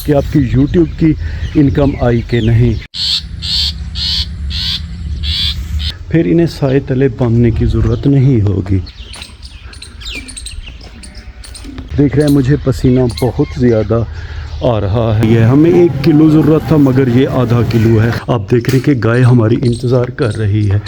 कि आपकी यूट्यूब की इनकम आई कि नहीं। फिर इन्हें साए तले बांधने की ज़रूरत नहीं होगी। देख रहे हैं मुझे पसीना बहुत ज़्यादा आ रहा है। ये हमें 1 किलो ज़रूरत था मगर ये आधा किलो है। आप देख रहे हैं कि गाय हमारी इंतज़ार कर रही है।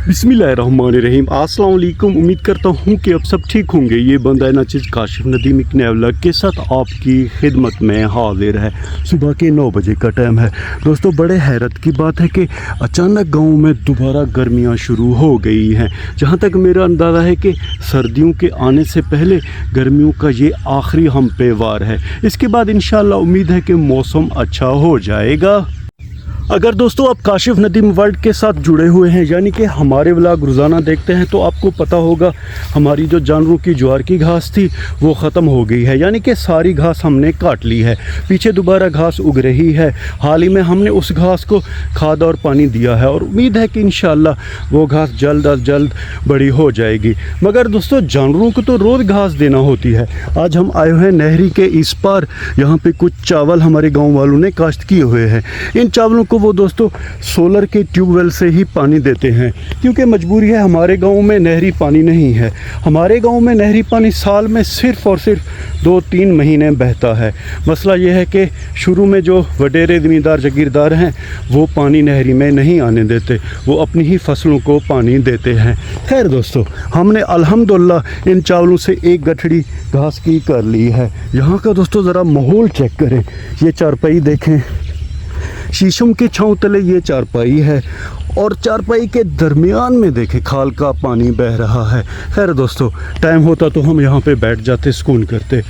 बिस्मिल्लाहिर्रहमानिर्रहीम। अस्सलाम वालेकुम। उम्मीद करता हूँ कि अब सब ठीक होंगे। ये बंदा नाचिज़ काशिफ नदीम एक नए व्लॉग के साथ आपकी खिदमत में हाजिर है। सुबह के 9 बजे का टाइम है। दोस्तों बड़े हैरत की बात है कि अचानक गाँव में दोबारा गर्मियाँ शुरू हो गई हैं। जहाँ तक मेरा अंदाज़ा है कि सर्दियों के आने से पहले गर्मियों का ये आखिरी हम पे वार है। इसके बाद इंशाअल्लाह उम्मीद है कि मौसम अच्छा हो जाएगा। अगर दोस्तों आप काशिफ नदीम वर्ल्ड के साथ जुड़े हुए हैं यानी कि हमारे व्लॉग रोज़ाना देखते हैं तो आपको पता होगा हमारी जो जानवरों की ज्वार की घास थी वो ख़त्म हो गई है, यानी कि सारी घास हमने काट ली है। पीछे दोबारा घास उग रही है। हाल ही में हमने उस घास को खाद और पानी दिया है और उम्मीद है कि इंशाअल्लाह वो घास जल्द अज जल्द बड़ी हो जाएगी। मगर दोस्तों जानवरों को तो रोज़ घास देना होती है। आज हम आए हुए हैं नहरी के इस पार। यहाँ पर कुछ चावल हमारे गाँव वालों ने काश्त किए हुए हैं। इन चावलों को वो दोस्तों सोलर के ट्यूबवेल से ही पानी देते हैं क्योंकि मजबूरी है, हमारे गांव में नहरी पानी नहीं है। हमारे गांव में नहरी पानी साल में सिर्फ और सिर्फ 2-3 महीने बहता है। मसला यह है कि शुरू में जो वडेरे ज़मींदार जागीरदार हैं वो पानी नहरी में नहीं आने देते, वो अपनी ही फसलों को पानी देते हैं। खैर दोस्तों हमने अल्हम्दुलिल्लाह इन चावलों से एक गठड़ी घास की कर ली है। यहाँ का दोस्तों ज़रा माहौल चेक करें। ये चारपाई देखें, शीशम के छांव तले ये चारपाई है और चारपाई के दरमियान में देखें खाल का पानी बह रहा है। खैर दोस्तों टाइम होता तो हम यहाँ पे बैठ जाते, सुकून करते,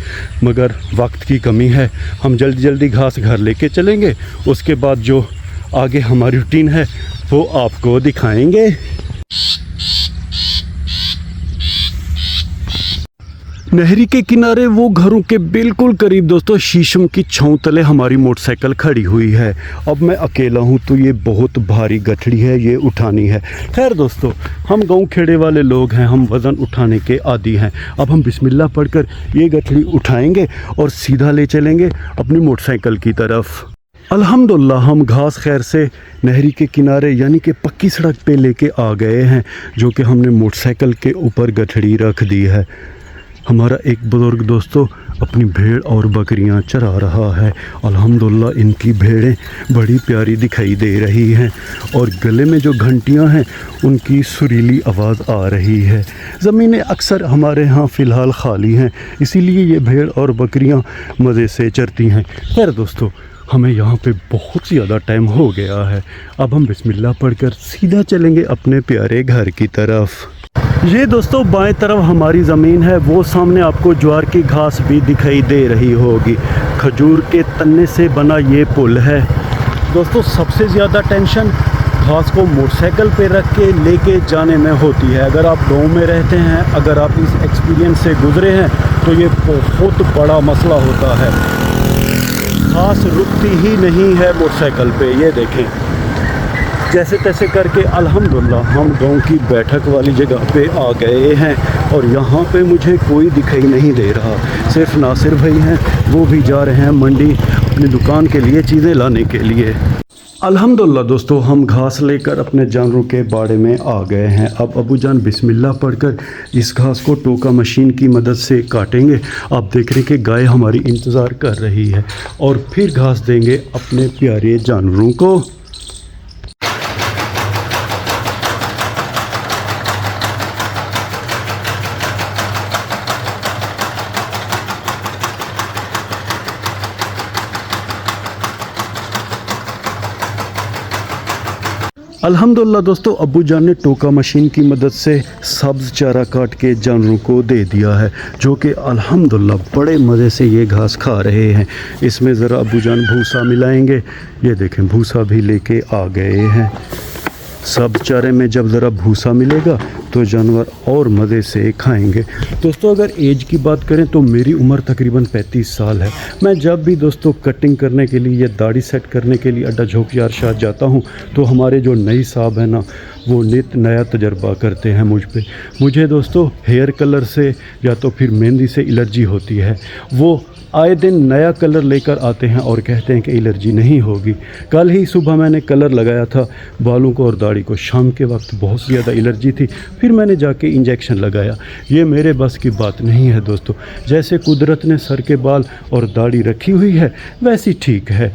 मगर वक्त की कमी है। हम जल्दी जल्दी घास घर लेके चलेंगे, उसके बाद जो आगे हमारी रूटीन है वो आपको दिखाएंगे। नहरी के किनारे वो घरों के बिल्कुल करीब दोस्तों शीशम की छांव तले हमारी मोटरसाइकिल खड़ी हुई है। अब मैं अकेला हूँ तो ये बहुत भारी गठड़ी है, ये उठानी है। खैर दोस्तों हम गांव खेड़े वाले लोग हैं, हम वज़न उठाने के आदी हैं। अब हम बिस्मिल्लाह पढ़कर ये गठड़ी उठाएंगे और सीधा ले चलेंगे अपनी मोटरसाइकिल की तरफ। अल्हम्दुलिल्लाह हम घास खैर से नहरी के किनारे यानी कि पक्की सड़क पे लेके आ गए हैं, जो कि हमने मोटरसाइकिल के ऊपर गठड़ी रख दी है। हमारा एक बुज़ुर्ग दोस्तों अपनी भेड़ और बकरियां चरा रहा है। अल्हम्दुलिल्लाह इनकी भेड़ें बड़ी प्यारी दिखाई दे रही हैं और गले में जो घंटियां हैं उनकी सुरीली आवाज़ आ रही है। ज़मीनें अक्सर हमारे यहाँ फ़िलहाल खाली हैं, इसीलिए ये भेड़ और बकरियां मज़े से चरती हैं। खैर दोस्तों हमें यहाँ पे बहुत ज़्यादा टाइम हो गया है। अब हम बिस्मिल्लाह पढ़कर सीधा चलेंगे अपने प्यारे घर की तरफ। ये दोस्तों बाएं तरफ हमारी ज़मीन है, वो सामने आपको ज्वार की घास भी दिखाई दे रही होगी। खजूर के तन्ने से बना ये पुल है। दोस्तों सबसे ज़्यादा टेंशन घास को मोटरसाइकिल पे रख के लेके जाने में होती है। अगर आप गांव में रहते हैं, अगर आप इस एक्सपीरियंस से गुज़रे हैं तो ये बहुत बड़ा मसला होता है। घास रुकती ही नहीं है मोटरसाइकिल पे। ये देखें जैसे तैसे करके अल्हम्दुलिल्लाह हम गांव की बैठक वाली जगह पे आ गए हैं और यहाँ पे मुझे कोई दिखाई नहीं दे रहा। सिर्फ नासिर भाई हैं, वो भी जा रहे हैं मंडी अपनी दुकान के लिए चीज़ें लाने के लिए। अल्हम्दुलिल्लाह दोस्तों हम घास लेकर अपने जानवरों के बाड़े में आ गए हैं। अब अबू जान बिस्मिल्लाह पढ़कर इस घास को टोका मशीन की मदद से काटेंगे। आप देख रहे हैं कि गाय हमारी इंतज़ार कर रही है और फिर घास देंगे अपने प्यारे जानवरों को। अल्हम्दुलिल्लाह दोस्तों अब्बू जान ने टोका मशीन की मदद से सब्ज़ चारा काट के जानवरों को दे दिया है, जो कि अल्हम्दुलिल्लाह बड़े मज़े से ये घास खा रहे हैं। इसमें ज़रा अब्बू जान भूसा मिलाएंगे। ये देखें भूसा भी लेके आ गए हैं। सब चारे में जब ज़रा भूसा मिलेगा तो जानवर और मज़े से खाएंगे। दोस्तों अगर एज की बात करें तो मेरी उम्र तकरीबन 35 साल है। मैं जब भी दोस्तों कटिंग करने के लिए या दाढ़ी सेट करने के लिए अड्डा झोंकियार शाह जाता हूँ तो हमारे जो नई साहब हैं ना वो नित नया तजर्बा करते हैं मुझ पे। मुझे दोस्तों हेयर कलर से या तो फिर मेहंदी से एलर्जी होती है। वो आए दिन नया कलर लेकर आते हैं और कहते हैं कि एलर्जी नहीं होगी। कल ही सुबह मैंने कलर लगाया था बालों को और दाढ़ी को, शाम के वक्त बहुत ज़्यादा एलर्जी थी, फिर मैंने जाके इंजेक्शन लगाया। ये मेरे बस की बात नहीं है दोस्तों, जैसे कुदरत ने सर के बाल और दाढ़ी रखी हुई है वैसी ठीक है।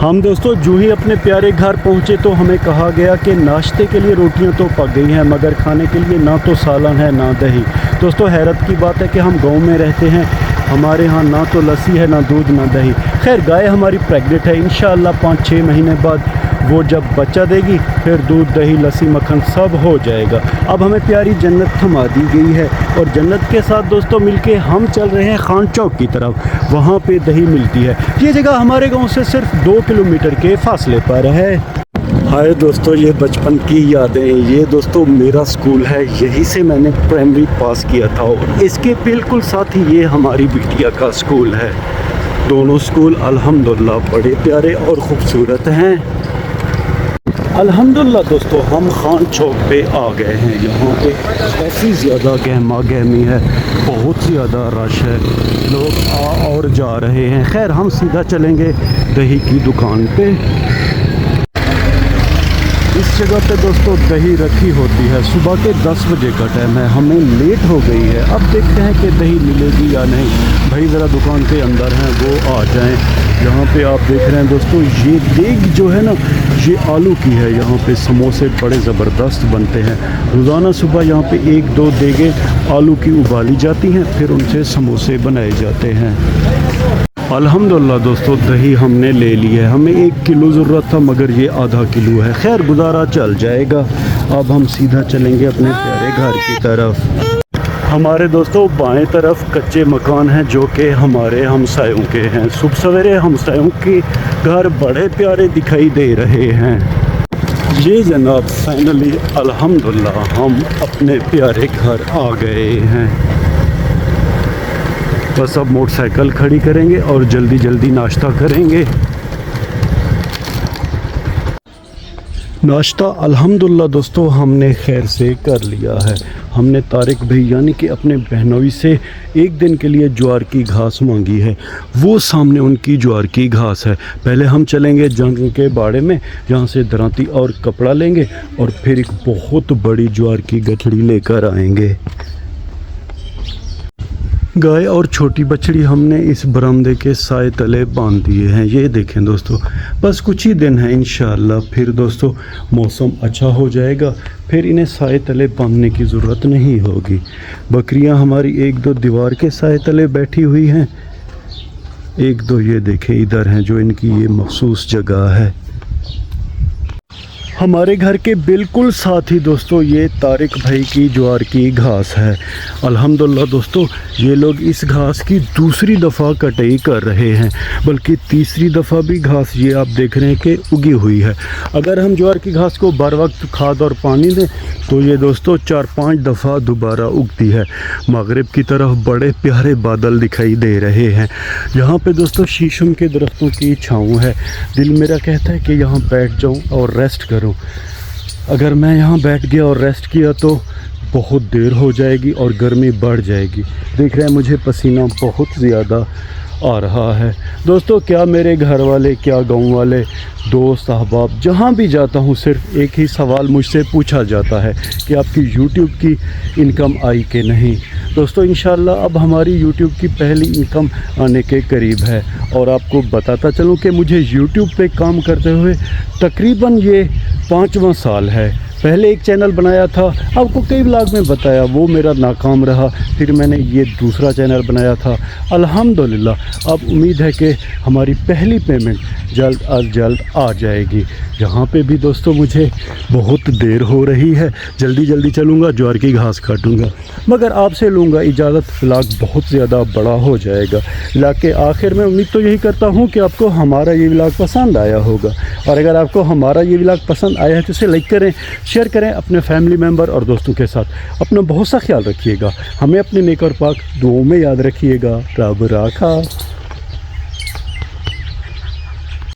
हम दोस्तों जो ही अपने प्यारे घर पहुँचे तो हमें कहा गया कि नाश्ते के लिए रोटियां तो पक गई हैं मगर खाने के लिए ना तो सालन है ना दही। दोस्तों हैरत की बात है कि हम गांव में रहते हैं, हमारे यहाँ ना तो लस्सी है ना दूध ना दही। खैर गाय हमारी प्रेग्नेंट है, इंशाअल्लाह 5-6 महीने बाद वो जब बच्चा देगी फिर दूध दही लस्सी मक्खन सब हो जाएगा। अब हमें प्यारी जन्नत थमा दी गई है और जन्नत के साथ दोस्तों मिलके हम चल रहे हैं खान चौक की तरफ, वहाँ पे दही मिलती है। ये जगह हमारे गांव से सिर्फ 2 किलोमीटर के फासले पर है। हाय दोस्तों, ये बचपन की यादें। ये दोस्तों मेरा स्कूल है, यहीं से मैंने प्राइमरी पास किया था और इसके बिल्कुल साथ ही ये हमारी बिटिया का स्कूल है। दोनों स्कूल अल्हम्दुलिल्लाह बड़े प्यारे और ख़ूबसूरत हैं। अल्हम्दुलिल्लाह दोस्तों हम खान चौक पे आ गए हैं। यहाँ पे काफ़ी ज़्यादा गहमा गहमी है, बहुत ज़्यादा रश है, लोग आ और जा रहे हैं। खैर हम सीधा चलेंगे दही की दुकान पे। इस जगह पे दोस्तों दही रखी होती है, सुबह के 10 बजे का टाइम है, हमें लेट हो गई है। अब देखते हैं कि दही मिलेगी या नहीं। भाई ज़रा दुकान के अंदर हैं वो आ जाएं। यहाँ पे आप देख रहे हैं दोस्तों ये देग जो है ना ये आलू की है। यहाँ पे समोसे बड़े ज़बरदस्त बनते हैं। रोज़ाना सुबह यहाँ पे 1-2 देगे आलू की उबाली जाती हैं, फिर उनसे समोसे बनाए जाते हैं। अल्हम्दुलिल्लाह दोस्तों दही हमने ले ली है। हमें 1 किलो ज़रूरत था मगर ये आधा किलो है। खैर गुजारा चल जाएगा। अब हम सीधा चलेंगे अपने प्यारे घर की तरफ। हमारे दोस्तों बाएं तरफ कच्चे मकान हैं जो कि हमारे हमसायों के हैं। सुबह सवेरे हमसायों के घर बड़े प्यारे दिखाई दे रहे हैं। ये जनाब फाइनली अल्हम्दुलिल्लाह हम अपने प्यारे घर आ गए हैं। बस अब मोटरसाइकिल खड़ी करेंगे और जल्दी जल्दी नाश्ता करेंगे। नाश्ता अल्हम्दुलिल्लाह दोस्तों हमने खैर से कर लिया है। हमने तारिक भाई यानी कि अपने बहनोई से 1 दिन के लिए ज्वार की घास मांगी है। वो सामने उनकी ज्वार की घास है। पहले हम चलेंगे जंग के बाड़े में, जहाँ से दरांती और कपड़ा लेंगे और फिर एक बहुत बड़ी ज्वार की गठड़ी लेकर आएंगे। गाय और छोटी बछड़ी हमने इस बरामदे के साए तले बांध दिए हैं। ये देखें दोस्तों, बस कुछ ही दिन है इंशाअल्लाह फिर दोस्तों मौसम अच्छा हो जाएगा, फिर इन्हें साए तले बांधने की ज़रूरत नहीं होगी। बकरियां हमारी 1-2 दीवार के साए तले बैठी हुई हैं, 1-2 ये देखें इधर हैं जो इनकी ये मखसूस जगह है। हमारे घर के बिल्कुल साथ ही दोस्तों ये तारिक भाई की ज्वार की घास है। अल्हम्दुलिल्लाह दोस्तों ये लोग इस घास की दूसरी दफ़ा कटाई कर रहे हैं, बल्कि तीसरी दफ़ा भी घास ये आप देख रहे हैं कि उगी हुई है। अगर हम ज्वार की घास को बर वक्त खाद और पानी दें तो ये दोस्तों 4-5 दफ़ा दोबारा उगती है। मगरिब की तरफ बड़े प्यारे बादल दिखाई दे रहे हैं। यहाँ पे दोस्तों शीशम के दरख्तों की छाँव है। दिल मेरा कहता है कि यहाँ बैठ जाऊँ और रेस्ट करूँ। अगर मैं यहाँ बैठ गया और रेस्ट किया तो बहुत देर हो जाएगी और गर्मी बढ़ जाएगी। देख रहे हैं मुझे पसीना बहुत ज़्यादा आ रहा है। दोस्तों क्या मेरे घर वाले, क्या गांव वाले, दोस्त अहबाब, जहाँ भी जाता हूँ सिर्फ एक ही सवाल मुझसे पूछा जाता है कि आपकी YouTube की इनकम आई कि नहीं। दोस्तों इंशाल्लाह अब हमारी YouTube की पहली इनकम आने के करीब है और आपको बताता चलूँ कि मुझे YouTube पे काम करते हुए तकरीबन ये 5वां साल है। पहले एक चैनल बनाया था, आपको कई व्लॉग में बताया, वो मेरा नाकाम रहा। फिर मैंने ये दूसरा चैनल बनाया था। अल्हम्दुलिल्लाह अब उम्मीद है कि हमारी पहली पेमेंट जल्द अज जल्द आ जाएगी। यहाँ पे भी दोस्तों मुझे बहुत देर हो रही है, जल्दी जल्दी चलूँगा, ज्वार की घास काटूँगा, मगर आपसे लूँगा इजाज़त। व्लॉग बहुत ज़्यादा बड़ा हो जाएगा। व्लॉग के आखिर में उम्मीद तो यही करता हूँ कि आपको हमारा ये व्लॉग पसंद आया होगा, और अगर आपको हमारा ये व्लॉग पसंद आया है तो इसे लाइक करें, शेयर करें अपने फैमिली मेम्बर और दोस्तों के साथ। अपना बहुत सा ख्याल रखिएगा, हमें अपने नेक और पाक दुआओं में याद रखिएगा। रब राखा।